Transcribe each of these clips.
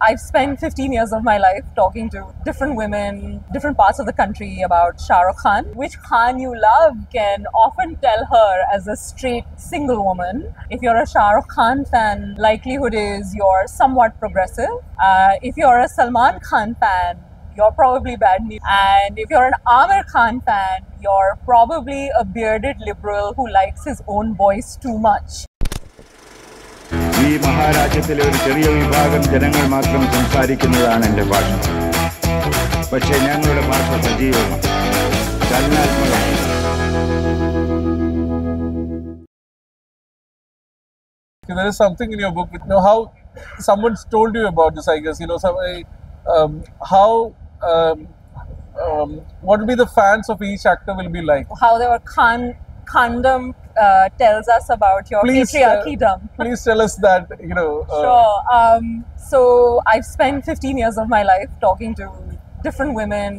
I've spent 15 years of my life talking to different women, different parts of the country about Shah Rukh Khan. Which Khan you love can often tell her as a straight single woman. If you're a Shah Rukh Khan fan, likelihood is you're somewhat progressive. If you're a Salman Khan fan, you're probably bad news. And if you're an Aamir Khan fan, you're probably a bearded liberal who likes his own voice too much. ഈ മഹാരാജ്യത്തിലെ ഒരു ചെറിയ വിഭാഗം ജനങ്ങൾ മാത്രം സംസാരിക്കുന്നതാണ് എൻ്റെ ഭാഷ. പക്ഷേ ഞങ്ങളുടെ ഭാഷ സജീവമാണ്, ചലനാത്മകമാണ്. There is something in your book, how someone's told you about this, I guess, what will be the fans of each actor will be like. How they were Khandam tells us about your patriarchy-dom. Please tell us that, Sure. So I've spent 15 years of my life talking to different women,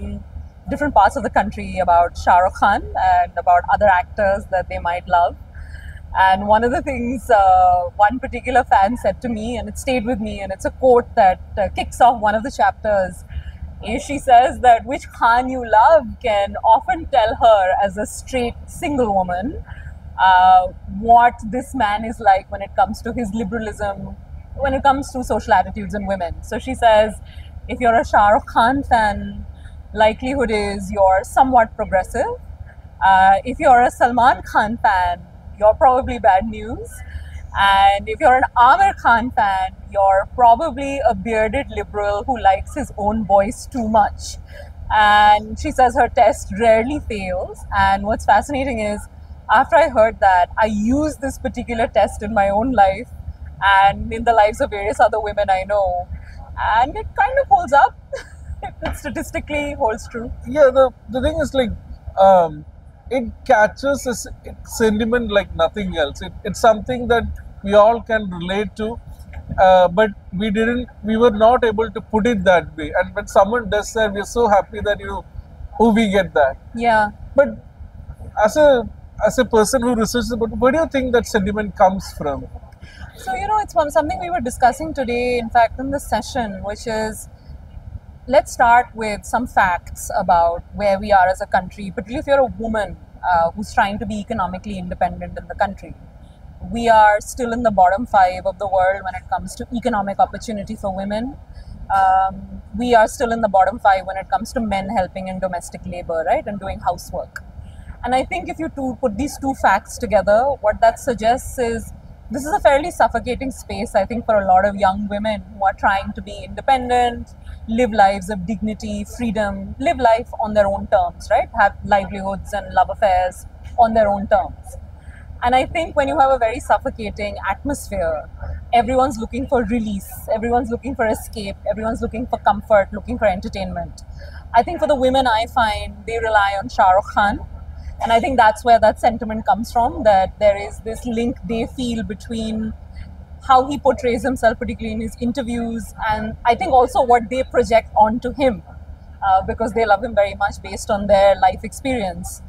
different parts of the country about Shah Rukh Khan and about other actors that they might love. And one of the things one particular fan said to me, and it stayed with me, and it's a quote that kicks off one of the chapters, is she says that which Khan you love can often tell her as a straight single woman what this man is like when it comes to his liberalism, when it comes to social attitudes in women. So she says, if you're a Shah Rukh Khan fan, likelihood is you're somewhat progressive. If you're a Salman Khan fan, you're probably bad news. And if you're an Aamir Khan fan, you're probably a bearded liberal who likes his own voice too much. And she says her test rarely fails. And what's fascinating is, after I heard that, I used this particular test in my own life and in the lives of various other women I know. And it kind of holds up. It statistically holds true. Yeah, the thing is, it catches a sentiment like nothing else. It's something that we all can relate to, but we were not able to put it that way. And when someone does that, we're so happy that, we get that. Yeah. But as a person who researches about, where do you think that sentiment comes from? So, it's something we were discussing today, in fact, in this session, which is, let's start with some facts about where we are as a country, particularly if you're a woman who's trying to be economically independent in the country. We are still in the bottom 5 of the world when it comes to economic opportunity for women. We are still in the bottom 5 when it comes to men helping in domestic labor, right, and doing housework. And I think if you put these two facts together, what that suggests is this is a fairly suffocating space, I think, for a lot of young women who are trying to be independent, live lives of dignity, freedom, live life on their own terms, right? Have livelihoods and love affairs on their own terms. And I think when you have a very suffocating atmosphere, everyone's looking for release, everyone's looking for escape, everyone's looking for comfort, looking for entertainment. I think for the women I find, they rely on Shah Rukh Khan. And I think that's where that sentiment comes from, that there is this link they feel between how he portrays himself, particularly in his interviews, and I think also what they project onto him, because they love him very much based on their life experience,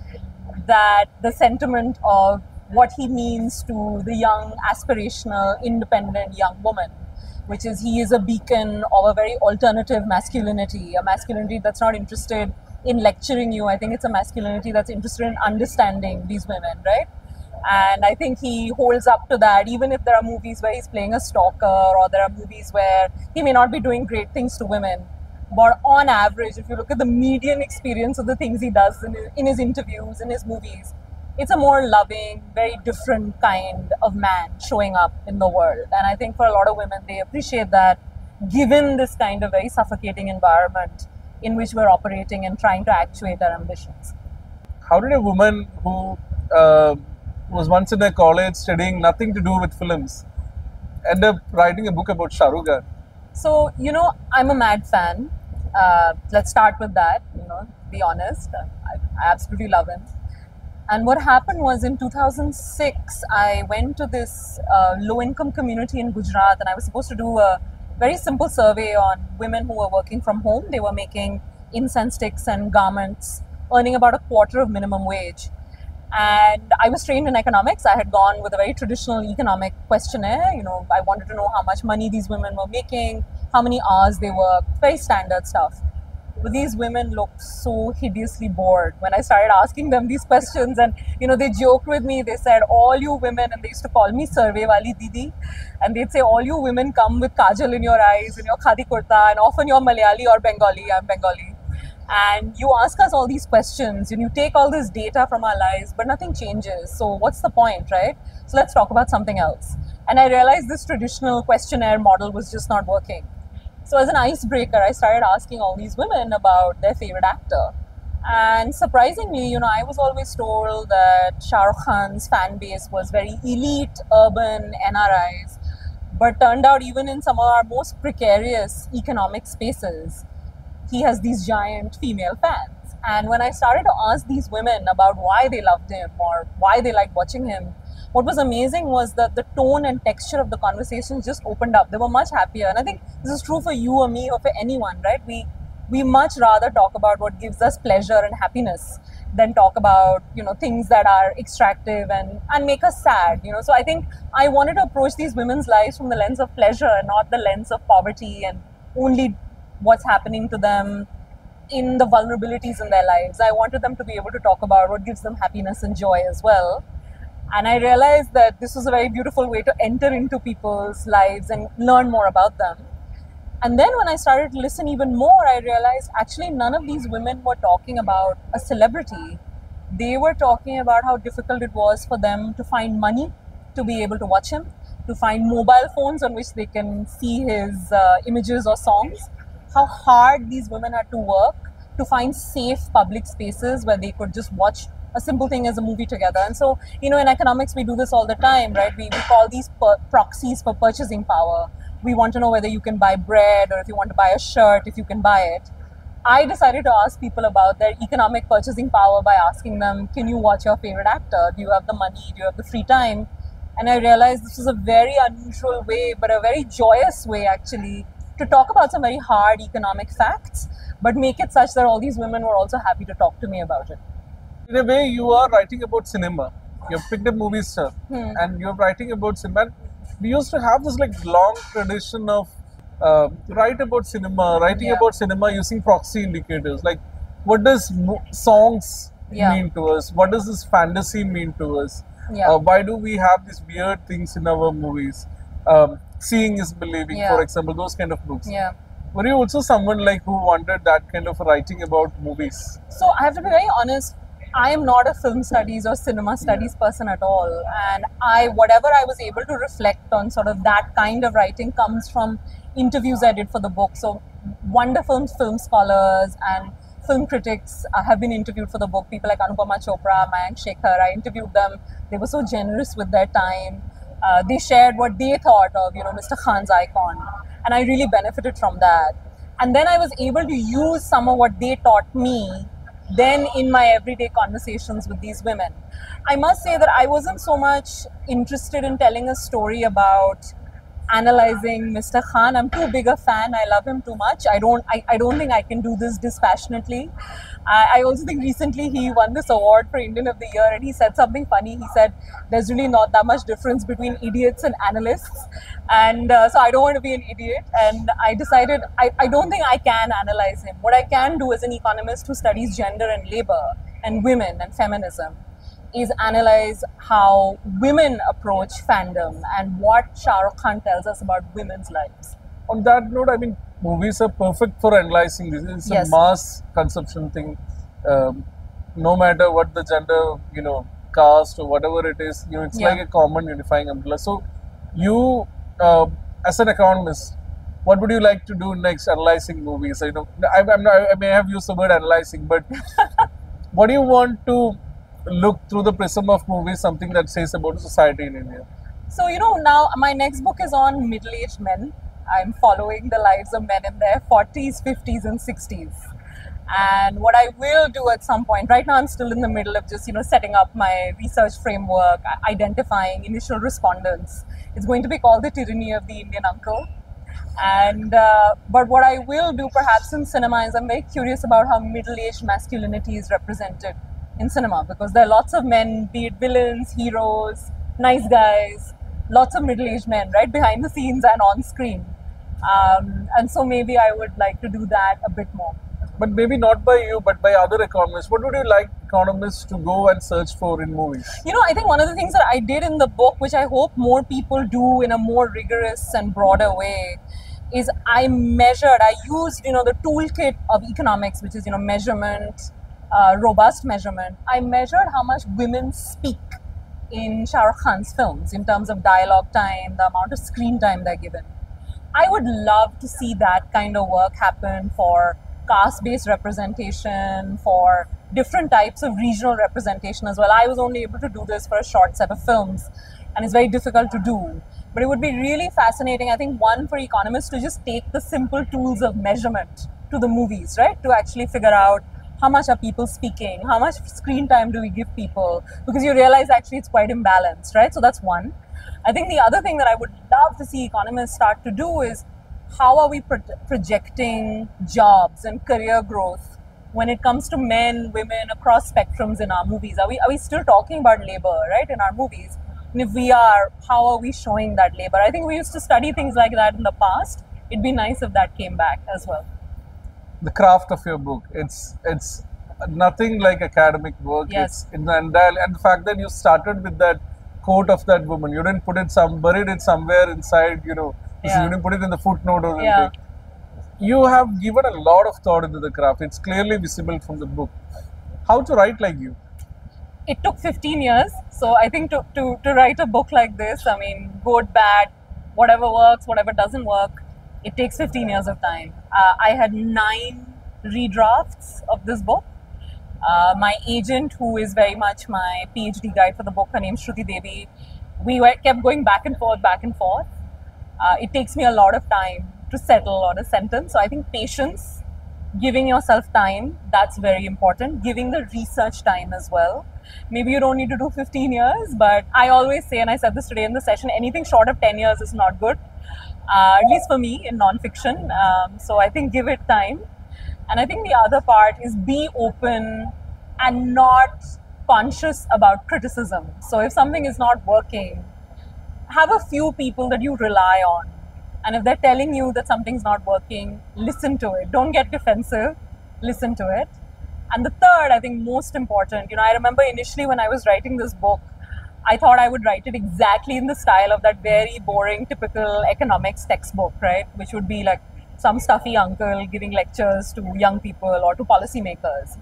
that the sentiment of what he means to the young, aspirational, independent young woman, which is he is a beacon of a very alternative masculinity, a masculinity that's not interested in lecturing you. I think it's a masculinity that's interested in understanding these women, right? And I think he holds up to that, even if there are movies where he's playing a stalker, or there are movies where he may not be doing great things to women. But on average, if you look at the median experience of the things he does in his interviews, in his movies, it's a more loving, very different kind of man showing up in the world. And I think for a lot of women, they appreciate that, given this kind of very suffocating environment in which we're operating and trying to actuate our ambitions. How did a woman who was once in a college studying nothing to do with films end up writing a book about Shah Rukh Khan? So, I'm a mad fan. Let's start with that, be honest. I absolutely love him. And what happened was, in 2006, I went to this low-income community in Gujarat, and I was supposed to do a very simple survey on women who were working from home. They were making incense sticks and garments, earning about a quarter of minimum wage. And I was trained in economics. I had gone with a very traditional economic questionnaire. I wanted to know how much money these women were making, how many hours they work, very standard stuff. But these women looked so hideously bored when I started asking them these questions. And, they joked with me. They said, all you women, and they used to call me Sarve Wali Didi. And they'd say, all you women come with kajal in your eyes, in your khadi kurta, and often you're Malayali or Bengali. I'm Bengali. And you ask us all these questions and you take all this data from our lives, but nothing changes. So what's the point, right? So let's talk about something else. And I realized this traditional questionnaire model was just not working. So as an icebreaker, I started asking all these women about their favorite actor. And surprisingly, I was always told that Shah Rukh Khan's fan base was very elite, urban, NRIs. But turned out even in some of our most precarious economic spaces, he has these giant female fans. And when I started to ask these women about why they loved him or why they liked watching him, what was amazing was that the tone and texture of the conversations just opened up. They were much happier. And I think this is true for you or me or for anyone, right? We much rather talk about what gives us pleasure and happiness than talk about, things that are extractive and make us sad, So I think I wanted to approach these women's lives from the lens of pleasure, not the lens of poverty and only what's happening to them in the vulnerabilities in their lives. I wanted them to be able to talk about what gives them happiness and joy as well. And I realized that this was a very beautiful way to enter into people's lives and learn more about them. And then when I started to listen even more, I realized actually none of these women were talking about a celebrity. They were talking about how difficult it was for them to find money to be able to watch him, to find mobile phones on which they can see his images or songs, how hard these women had to work to find safe public spaces where they could just watch a simple thing as a movie together. And so, in economics, we do this all the time, right? We call these proxies for purchasing power. We want to know whether you can buy bread or if you want to buy a shirt, if you can buy it. I decided to ask people about their economic purchasing power by asking them, can you watch your favorite actor? Do you have the money? Do you have the free time? And I realized this was a very unusual way, but a very joyous way actually, to talk about some very hard economic facts, but make it such that all these women were also happy to talk to me about it. In a way, you are writing about cinema. You've picked up movie stuff and you're writing about cinema. We used to have this long tradition of writing about cinema using proxy indicators. Like, what does songs mean to us? What does this fantasy mean to us? Why do we have these weird things in our movies? Seeing is believing, for example, those kind of books. Were you also someone who wanted that kind of writing about movies? So I have to be very honest. I am not a film studies or cinema studies person at all, and whatever I was able to reflect on sort of that kind of writing comes from interviews I did for the book. So wonderful film scholars and film critics have been interviewed for the book. People like Anupama Chopra, Mayank Shekhar, I interviewed them. They were so generous with their time. They shared what they thought of, Mr. Khan's icon, and I really benefited from that. And then I was able to use some of what they taught me then in my everyday conversations with these women. I must say that I wasn't so much interested in telling a story about analyzing Mr. Khan. I'm too big a fan. I love him too much. I don't think I can do this dispassionately. I also think recently he won this award for Indian of the Year, and he said something funny. He said there's really not that much difference between idiots and analysts, and so I don't want to be an idiot. And I decided I don't think I can analyze him. What I can do as an economist who studies gender and labor and women and feminism is analyze how women approach fandom and what Shah Rukh Khan tells us about women's lives. On that note, I mean, movies are perfect for analyzing this. It's a mass consumption thing. No matter what the gender, caste or whatever it is, it's like a common unifying umbrella. So, you, as an economist, what would you like to do next analyzing movies? I may have used the word analyzing, but what do you want to look through the prism of movies, something that says about society in India? So, now my next book is on middle-aged men. I'm following the lives of men in their 40s, 50s and 60s. And what I will do at some point, right now I'm still in the middle of just, setting up my research framework, identifying initial respondents. It's going to be called The Tyranny of the Indian Uncle. And but what I will do perhaps in cinema is I'm very curious about how middle-aged masculinity is represented in cinema, because there are lots of men, be it villains, heroes, nice guys, lots of middle-aged men, right, behind the scenes and on screen. And so maybe I would like to do that a bit more. But maybe not by you, but by other economists. What would you like economists to go and search for in movies? You know, I think one of the things that I did in the book, which I hope more people do in a more rigorous and broader way, is I used, the toolkit of economics, which is, measurement, robust measurement. I measured how much women speak in Shah Rukh Khan's films in terms of dialogue time, the amount of screen time they're given. I would love to see that kind of work happen for caste-based representation, for different types of regional representation as well. I was only able to do this for a short set of films, and it's very difficult to do. But it would be really fascinating, I think, one, for economists to just take the simple tools of measurement to the movies, right? To actually figure out how much are people speaking, how much screen time do we give people, because you realize actually it's quite imbalanced, right? So that's one. I think the other thing that I would love to see economists start to do is how are we projecting jobs and career growth when it comes to men, women, across spectrums in our movies? Are we still talking about labor, right, in our movies? And if we are, how are we showing that labor? I think we used to study things like that in the past. It'd be nice if that came back as well. The craft of your book, it's nothing like academic work. Yes. And the fact that you started with that quote of that woman, you didn't put it buried it somewhere inside, Yeah. You didn't put it in the footnote or anything. Yeah. You have given a lot of thought into the craft. It's clearly visible from the book. How to write like you? It took 15 years. So I think to write a book like this, I mean, good, bad, whatever works, whatever doesn't work, it takes 15 years of time. I had 9 redrafts of this book. My agent, who is very much my PhD guide for the book, her name's Shruti Devi, we kept going back and forth. It takes me a lot of time to settle on a sentence. So I think patience, giving yourself time, that's very important. Giving the research time as well. Maybe you don't need to do 15 years, but I always say, and I said this today in the session, anything short of 10 years is not good, at least for me in nonfiction. So I think give it time. And I think the other part is be open and not conscious about criticism. So if something is not working, have a few people that you rely on. And if they're telling you that something's not working, listen to it. Don't get defensive. Listen to it. And the third, I think most important, I remember initially when I was writing this book, I thought I would write it exactly in the style of that very boring, typical economics textbook, right? Which would be like some stuffy uncle giving lectures to young people or to policymakers.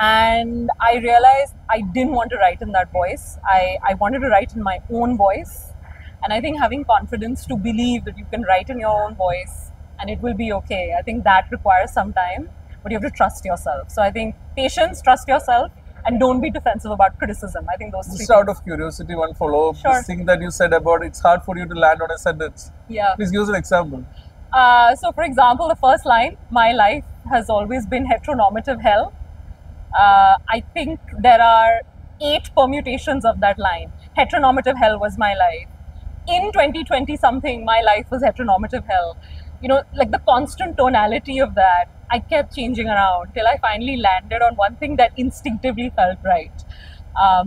And I realized I didn't want to write in that voice. I wanted to write in my own voice. And I think having confidence to believe that you can write in your own voice and it will be okay, I think that requires some time, but you have to trust yourself. So I think patience, trust yourself, and don't be defensive about criticism. I think those three Just things. out of curiosity, one follow-up. Sure. This thing that you said about it's hard for you to land on a sentence. Yeah. Please give us an example. So for example, the first line, my life has always been heteronormative hell. I think there are 8 permutations of that line. Heteronormative hell was my life. In 2020 something, my life was heteronormative hell. Like the constant tonality of that, I kept changing around till I finally landed on one thing that instinctively felt right.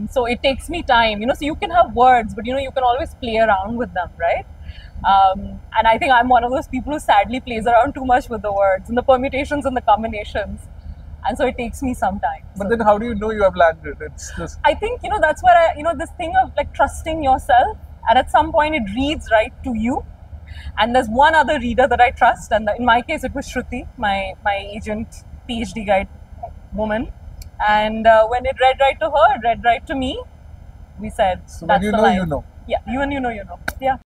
So it takes me time, so you can have words, but you can always play around with them, right? And I think I'm one of those people who sadly plays around too much with the words and the permutations and the combinations. And so it takes me some time. But then how do you know you have landed? It's just... I think, that's where this thing of like trusting yourself, and at some point it reads right to you. And there's one other reader that I trust, and in my case it was Shruti, my agent, PhD guide woman. And when it read right to her, it read right to me. We said, So that's when the you know, line. you know. Yeah, when you know, you know. Yeah.